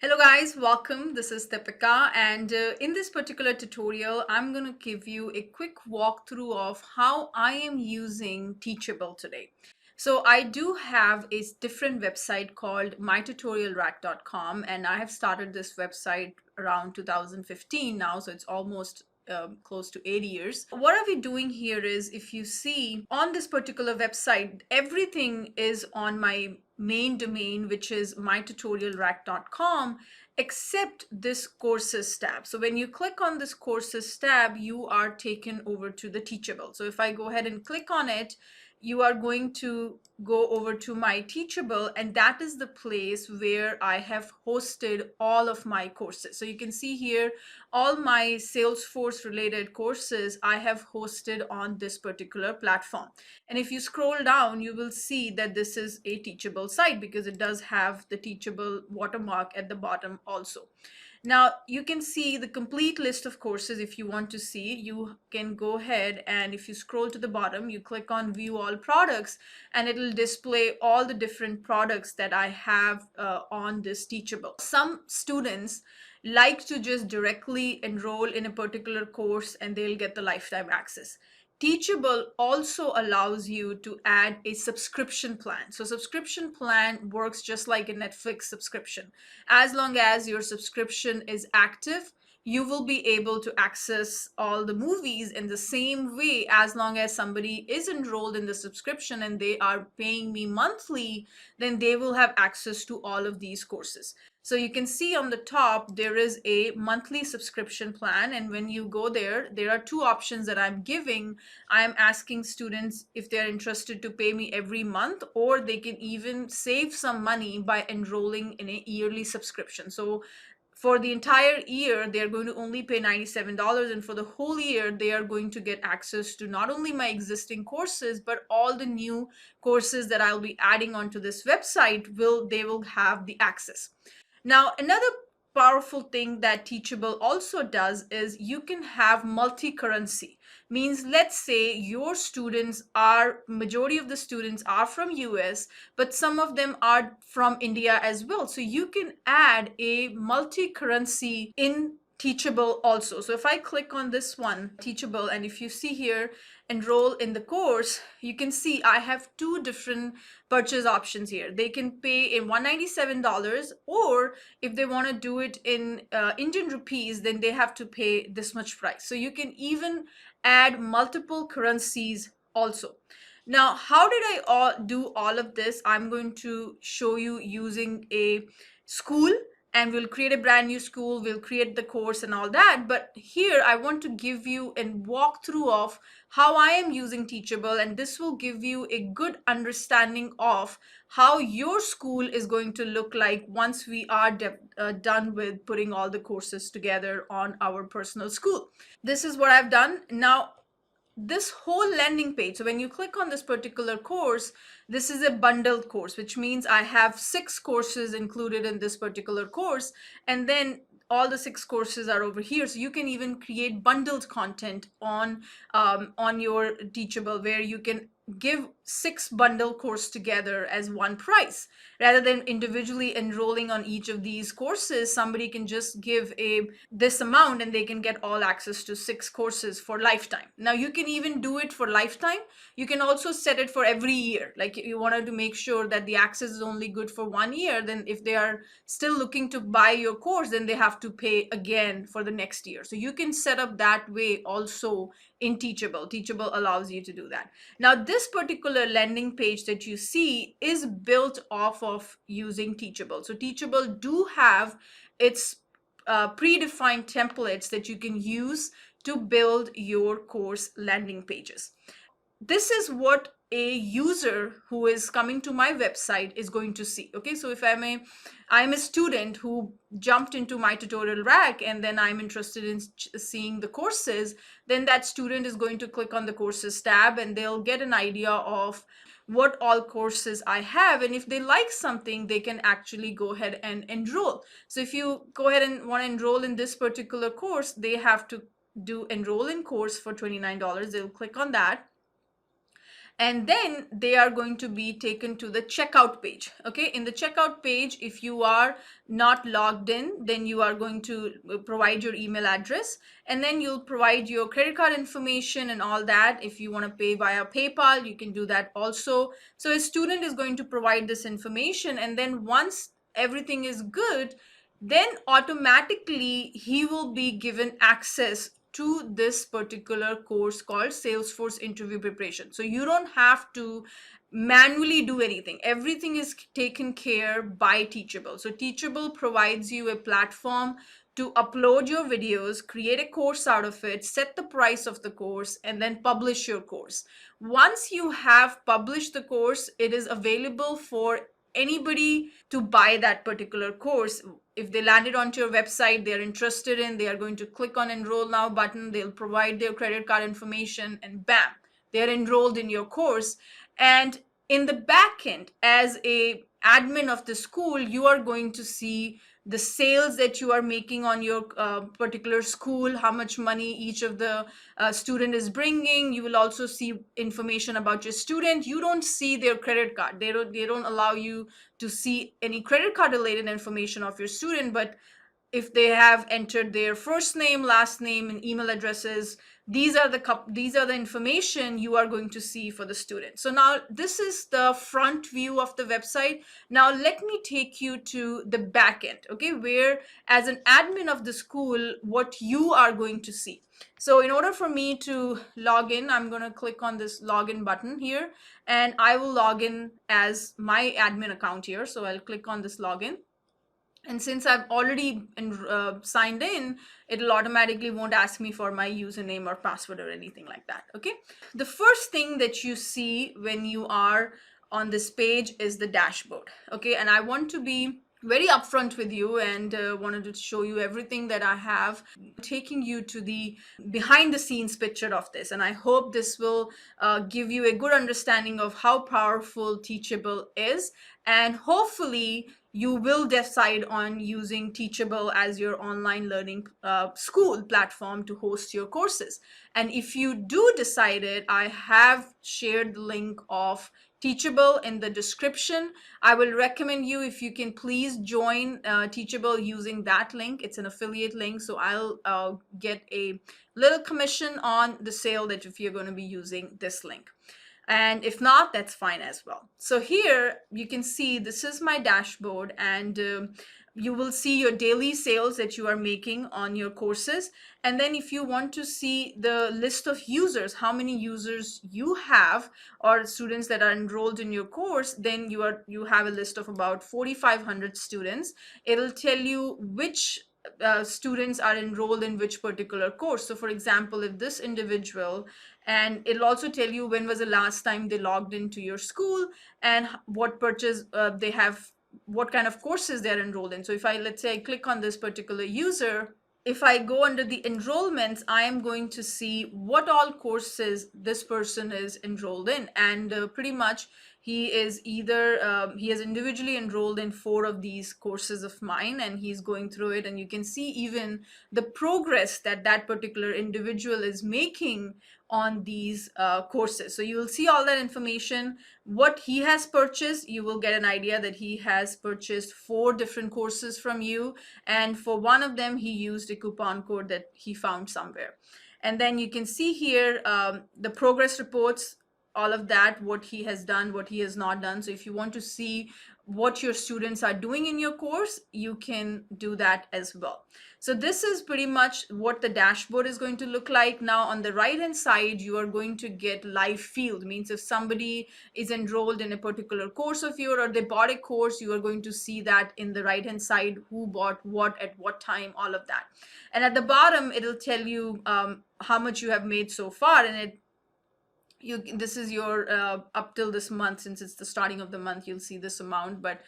Hello guys, welcome. This is Deepika, and in this particular tutorial, I'm going to give you a quick walkthrough of how I am using Teachable today. So I do have a different website called mytutorialrack.com, and I have started this website around 2015 now, so it's almost close to 8 years. What are we doing here is, if you see on this particular website, everything is on my main domain, which is mytutorialrack.com, except this courses tab. So when you click on this courses tab, you are taken over to the Teachable. So if I go ahead and click on it, you are going to go over to my Teachable, and that is the place where I have hosted all of my courses. So you can see here all my Salesforce related courses I have hosted on this particular platform. And if you scroll down, you will see that this is a Teachable site because it does have the Teachable watermark at the bottom also. Now you can see the complete list of courses. If you want to see, you can go ahead, and if you scroll to the bottom, you click on view all products, and it'll display all the different products that I have on this Teachable. Some students like to just directly enroll in a particular course and they'll get the lifetime access. Teachable also allows you to add a subscription plan. So subscription plan works just like a Netflix subscription. As long as your subscription is active, you will be able to access all the movies in the same way. As long as somebody is enrolled in the subscription and they are paying me monthly, then they will have access to all of these courses. So you can see on the top, there is a monthly subscription plan. And when you go there, there are two options that I'm giving. I'm asking students if they're interested to pay me every month, or they can even save some money by enrolling in a yearly subscription. So for the entire year, they're going to only pay $97. And for the whole year, they are going to get access to not only my existing courses, but all the new courses that I'll be adding onto this website. They will have the access. Now, another powerful thing that Teachable also does is you can have multi-currency. Means, let's say your majority of the students are from US, but some of them are from India as well. So you can add a multi-currency in Teachable also. So if I click on this one, Teachable, and if you see here, enroll in the course, you can see I have two different purchase options here. They can pay in $197, or if they want to do it in Indian rupees, then they have to pay this much price. So you can even add multiple currencies also. Now, how did I do all of this? I'm going to show you using a school, and we'll create a brand new school, we'll create the course and all that. But here I want to give you a walkthrough of how I am using Teachable, and this will give you a good understanding of how your school is going to look like once we are done with putting all the courses together on our personal school. This is what I've done. Now, this whole landing page, so when you click on this particular course, this is a bundled course, which means I have 6 courses included in this particular course, and then all the 6 courses are over here. So you can even create bundled content on your Teachable, where you can give 6 bundle course together as one price. Rather than individually enrolling on each of these courses, somebody can just give this amount and they can get all access to 6 courses for lifetime. Now you can even do it for lifetime. You can also set it for every year. Like, you wanted to make sure that the access is only good for 1 year, then if they are still looking to buy your course, then they have to pay again for the next year. So you can set up that way also in Teachable. Teachable allows you to do that. Now, this particular landing page that you see is built off of using Teachable. So Teachable do have its predefined templates that you can use to build your course landing pages. This is what a user who is coming to my website is going to see. Okay, so if I'm a student who jumped into my tutorial rack, and then I'm interested in seeing the courses, then that student is going to click on the courses tab, and they'll get an idea of what all courses I have. And if they like something, they can actually go ahead and enroll. So if you go ahead and want to enroll in this particular course, they have to do enroll in course for $29. They'll click on that. and then they are going to be taken to the checkout page. Okay, in the checkout page, if you are not logged in, then you are going to provide your email address, and then you'll provide your credit card information and all that. If you want to pay via PayPal, you can do that also. So a student is going to provide this information, and then once everything is good, then automatically he will be given access to this particular course called Salesforce interview preparation. So you don't have to manually do anything. Everything is taken care by Teachable. So Teachable provides you a platform to upload your videos, create a course out of it, set the price of the course, and then publish your course. Once you have published the course, it is available for anybody to buy that particular course. If they landed onto your website, they're interested in, they are going to click on enroll now button, they'll provide their credit card information, and bam, they're enrolled in your course. And in the back end, as a admin of the school, you are going to see the sales that you are making on your particular school, how much money each of the student is bringing. You will also see information about your student. You don't see their credit card. They don't allow you to see any credit card related information of your student, but if they have entered their first name, last name, and email addresses, these are the information you are going to see for the student. So now this is the front view of the website. Now let me take you to the back end, okay, where as an admin of the school, what you are going to see. So in order for me to log in, I'm going to click on this login button here, and I will log in as my admin account here. So I'll click on this login. And since I've already signed in, it'll automatically won't ask me for my username or password or anything like that. Okay. The first thing that you see when you are on this page is the dashboard. Okay. And I want to be very upfront with you and wanted to show you everything that I have, taking you to the behind the scenes picture of this. And I hope this will give you a good understanding of how powerful Teachable is. And hopefully you will decide on using Teachable as your online learning school platform to host your courses. And if you do decide it, I have shared the link of Teachable in the description. I will recommend you, if you can please join Teachable using that link. It's an affiliate link, so I'll get a little commission on the sale that if you're going to be using this link. And if not, that's fine as well. So here you can see this is my dashboard, and you will see your daily sales that you are making on your courses. And then if you want to see the list of users, how many users you have or students that are enrolled in your course, then you have a list of about 4,500 students. It'll tell you which students are enrolled in which particular course. So for example, if this individual, and it'll also tell you when was the last time they logged into your school and what purchase they have, what kind of courses they're enrolled in. So if let's say I click on this particular user, if I go under the enrollments, I am going to see what all courses this person is enrolled in. And pretty much he is either, he has individually enrolled in 4 of these courses of mine, and he's going through it. And you can see even the progress that that particular individual is making on these courses. So you will see all that information. What he has purchased, you will get an idea that he has purchased 4 different courses from you, and for one of them he used a coupon code that he found somewhere. And then you can see here the progress reports, all of that, what he has done, what he has not done. So if you want to see what your students are doing in your course, you can do that as well. So this is pretty much what the dashboard is going to look like. Now on the right hand side, you are going to get live field. Means if somebody is enrolled in a particular course of yours or they bought a course, you are going to see that in the right hand side, who bought what at what time, all of that. And at the bottom, it'll tell you how much you have made so far. And this is your up till this month. Since it's the starting of the month, you'll see this amount, but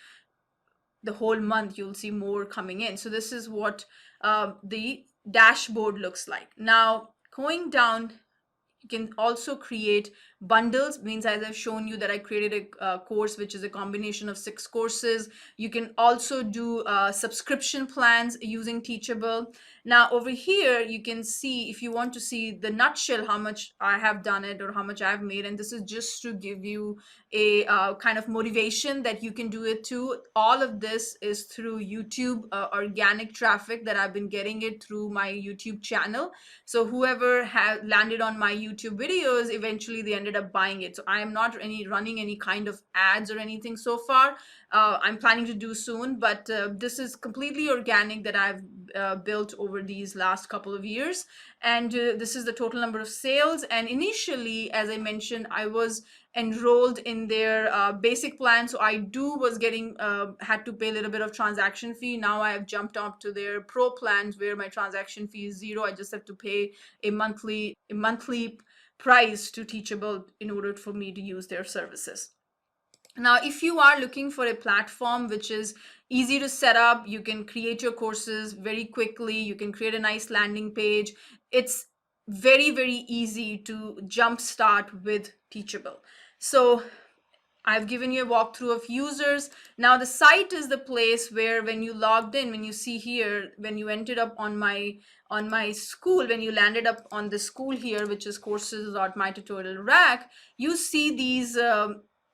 the whole month you'll see more coming in. So this is what the dashboard looks like. Now going down, you can also create bundles, means as I've shown you that I created a course which is a combination of 6 courses. You can also do subscription plans using Teachable. Now over here you can see, if you want to see the nutshell, how much I have done it or how much I've made, and this is just to give you a kind of motivation that you can do it too. All of this is through YouTube organic traffic that I've been getting it through my YouTube channel. So whoever has landed on my YouTube videos, eventually they ended up buying it. So I am not running any kind of ads or anything so far. I'm planning to do soon, but this is completely organic that I've built over these last couple of years. And this is the total number of sales. And initially, as I mentioned, I was enrolled in their basic plan, so I was getting had to pay a little bit of transaction fee. Now I have jumped up to their pro plans where my transaction fee is zero. I just have to pay a monthly price to Teachable in order for me to use their services. Now, if you are looking for a platform which is easy to set up, you can create your courses very quickly, you can create a nice landing page. It's very, very easy to jumpstart with Teachable. So I've given you a walkthrough of users. Now the site is the place where when you logged in, when you see here, when you ended up on my school, when you landed up on the school here, which is courses.mytutorial.rack, you see these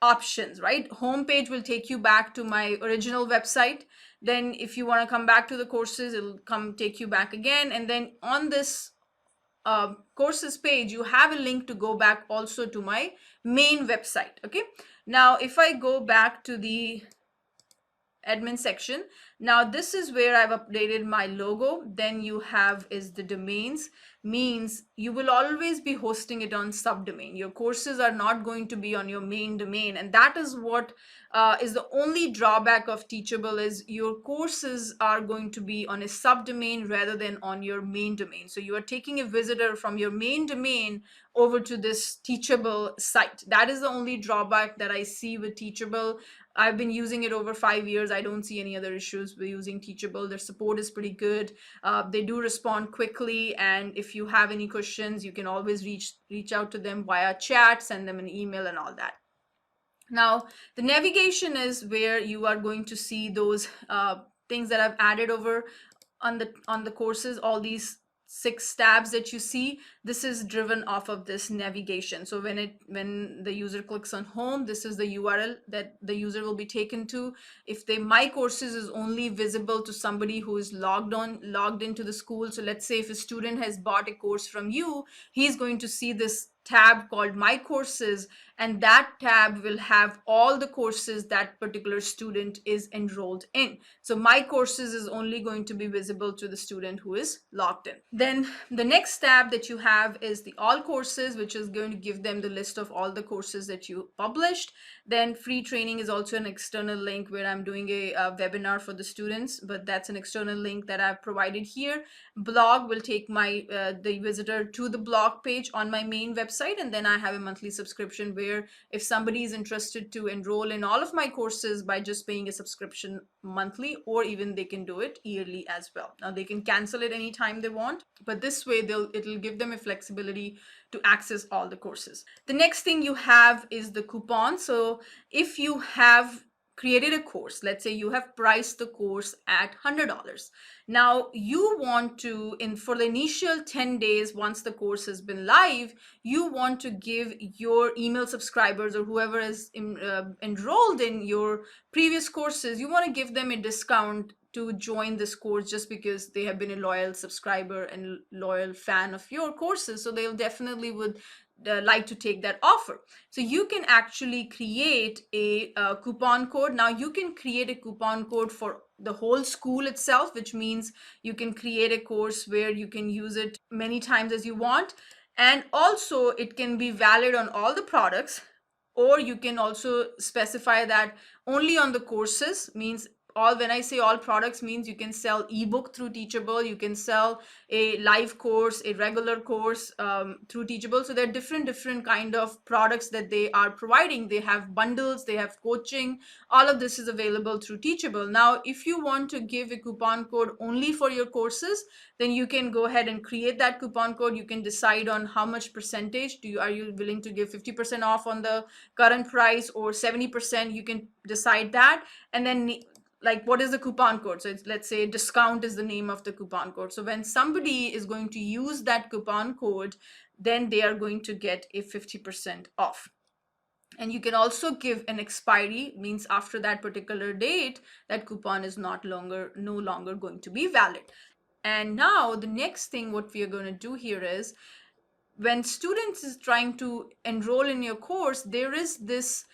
options, right? Homepage will take you back to my original website. Then if you want to come back to the courses, it'll take you back again. And then on this courses page, you have a link to go back also to my main website. Okay, now if I go back to the admin section, now this is where I've updated my logo. Then you have is the domains, means you will always be hosting it on subdomain. Your courses are not going to be on your main domain, and that is what is the only drawback of Teachable, is your courses are going to be on a subdomain rather than on your main domain. So you are taking a visitor from your main domain over to this Teachable site. That is the only drawback that I see with Teachable. I've been using it over 5 years. I don't see any other issues with using Teachable. Their support is pretty good. They do respond quickly, and if you have any questions, you can always reach out to them via chat, send them an email and all that. Now, the navigation is where you are going to see those things that I've added over on the courses. All these 6 tabs that you see, this is driven off of this navigation. So when the user clicks on home, this is the URL that the user will be taken to. If my courses is only visible to somebody who is logged into the school, so let's say if a student has bought a course from you, he's going to see this tab called My Courses, and that tab will have all the courses that particular student is enrolled in. So My Courses is only going to be visible to the student who is logged in. Then the next tab that you have is the All Courses, which is going to give them the list of all the courses that you published. Then Free Training is also an external link where I'm doing a webinar for the students, but that's an external link that I've provided here. Blog will take the visitor to the blog page on my main website, and then I have a monthly subscription where if somebody is interested to enroll in all of my courses by just paying a subscription monthly, or even they can do it yearly as well. Now they can cancel it anytime they want, but this way it'll give them a flexibility to access all the courses. The next thing you have is the coupon. So if you have created a course, let's say you have priced the course at $100. Now you want to, for the initial 10 days, once the course has been live, you want to give your email subscribers or whoever is enrolled in your previous courses, you want to give them a discount to join this course just because they have been a loyal subscriber and loyal fan of your courses. So they'll definitely would like to take that offer. So you can actually create a coupon code. Now you can create a coupon code for the whole school itself, which means you can create a course where you can use it many times as you want. And also it can be valid on all the products, or you can also specify that only on the courses, means all, when I say all products, means you can sell ebook through Teachable, you can sell a live course, a regular course through Teachable. So there are different kind of products that they are providing. They have bundles, they have coaching, all of this is available through Teachable. Now if you want to give a coupon code only for your courses, then you can go ahead and create that coupon code. You can decide on how much percentage are you willing to give, 50% off on the current price or 70%. You can decide that. And then like, what is the coupon code? So it's, let's say discount is the name of the coupon code. So when somebody is going to use that coupon code, then they are going to get a 50% off. And you can also give an expiry, means after that particular date, that coupon is no longer going to be valid. And now the next thing what we are going to do here is, when students is trying to enroll in your course, there is this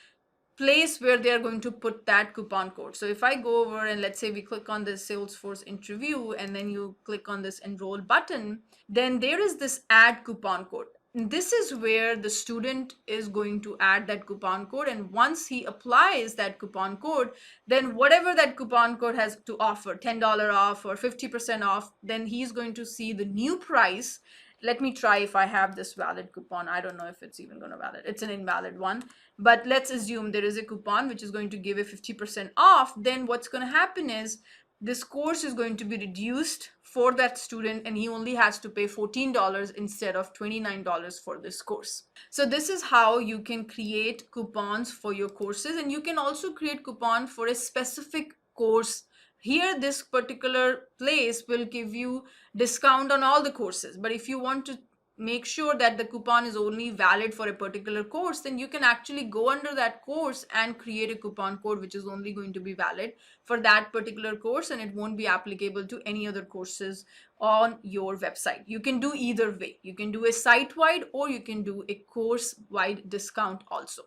place where they are going to put that coupon code. So if I go over and let's say we click on the Salesforce interview, and then you click on this enroll button, then there is this add coupon code. This is where the student is going to add that coupon code, and once he applies that coupon code, then whatever that coupon code has to offer, $10 off or 50% off, then he's going to see the new price. Let me try if I have this valid coupon. I don't know if it's even going to valid. It's an invalid one. But let's assume there is a coupon which is going to give a 50% off. Then what's going to happen is this course is going to be reduced for that student, and he only has to pay $14 instead of $29 for this course. So this is how you can create coupons for your courses, and you can also create coupon for a specific course. Here, this particular place will give you discount on all the courses, but if you want to make sure that the coupon is only valid for a particular course, then you can actually go under that course and create a coupon code which is only going to be valid for that particular course, and it won't be applicable to any other courses on your website. You can do either way. You can do a site-wide or you can do a course-wide discount also.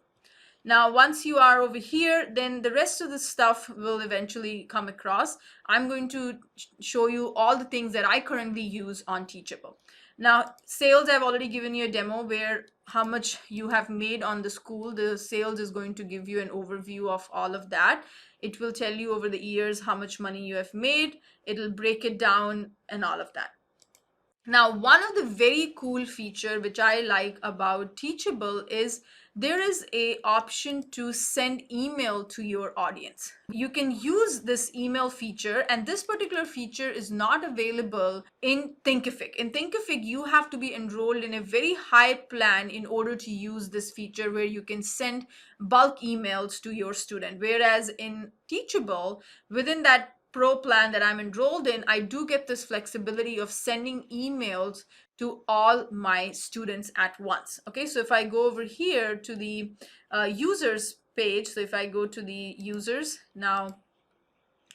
Now, once you are over here, then the rest of the stuff will eventually come across. I'm going to show you all the things that I currently use on Teachable. Now, sales, I've already given you a demo where how much you have made on the school. The sales is going to give you an overview of all of that. It will tell you over the years how much money you have made. It'll break it down and all of that. Now, one of the very cool feature which I like about Teachable is there is a option to send email to your audience. You can use this email feature, and this particular feature is not available in thinkfic. In thinkfic, you have to be enrolled in a very high plan in order to use this feature where you can send bulk emails to your student. Whereas in Teachable, within that Pro plan that I'm enrolled in, I do get this flexibility of sending emails to all my students at once. Okay, so if I go over here to the users page, so if I go to the users, now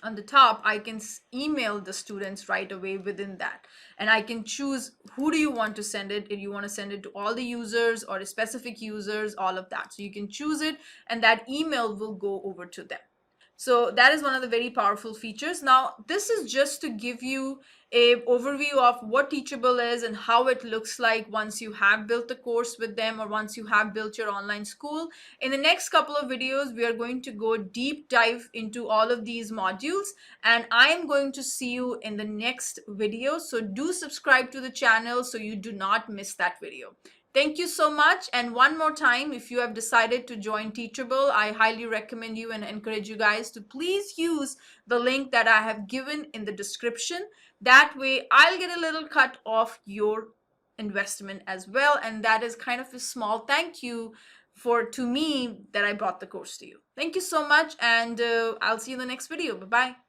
on the top, I can email the students right away within that. And I can choose who do you want to send it. If you want to send it to all the users or specific users, all of that. So you can choose it, and that email will go over to them. So that is one of the very powerful features. Now, this is just to give you an overview of what Teachable is and how it looks like once you have built the course with them or once you have built your online school. In the next couple of videos, we are going to go deep dive into all of these modules, and I am going to see you in the next video. So do subscribe to the channel so you do not miss that video. Thank you so much. And one more time, if you have decided to join Teachable, I highly recommend you and encourage you guys to please use the link that I have given in the description. That way, I'll get a little cut off your investment as well. And that is kind of a small thank you to me that I brought the course to you. Thank you so much. And I'll see you in the next video. Bye-bye.